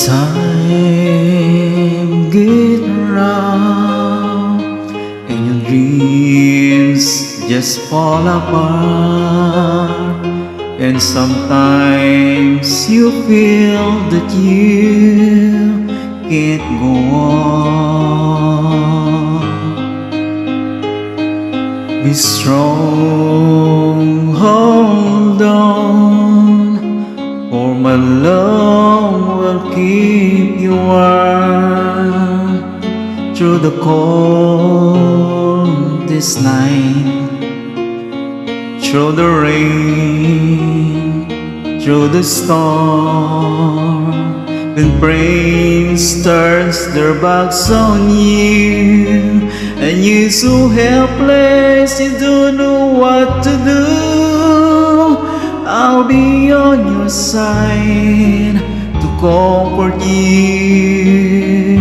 Time get around and your dreams just fall apart, and sometimes you feel that you can't go on. Be strong, hold on, for my love will keep you warm through the coldest night, through the rain, through the storm. When brains turns their backs on you and you're so helpless you don't know what to do, I'll be on your side to comfort you.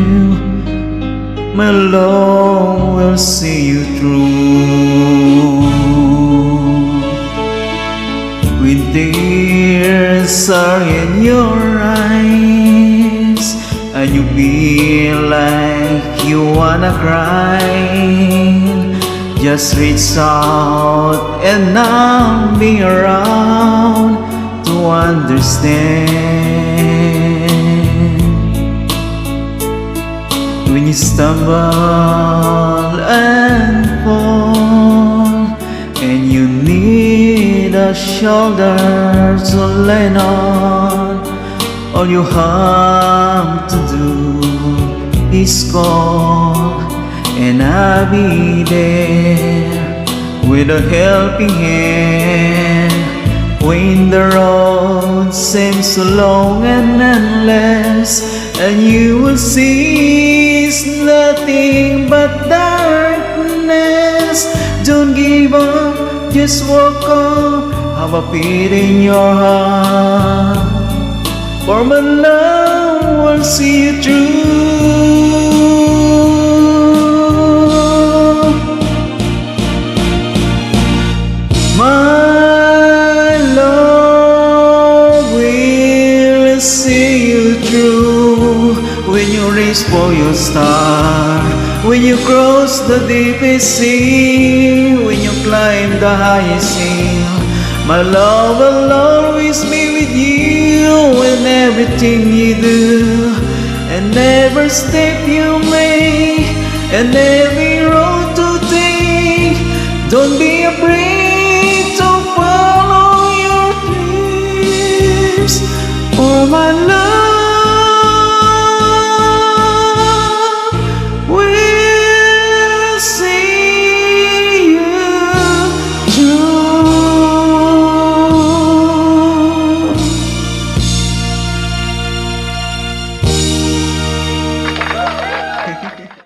My love will see you through. When tears are in your eyes and you feel like you wanna cry, just reach out and I'll be around to understand. When you stumble and fall and you need a shoulder to lean on, all you have to do is call and I'll be there with a helping hand. When the road seems so long and endless and you will see it's nothing but darkness, don't give up, just walk on, have a beat in your heart, for my love will see you through. My love will see you through. When you reach for your star, when you cross the deepest sea, when you climb the highest hill, my love will always be with you in everything you do, and every step you make, and every road to take. Don't be afraid to follow your dreams, for my love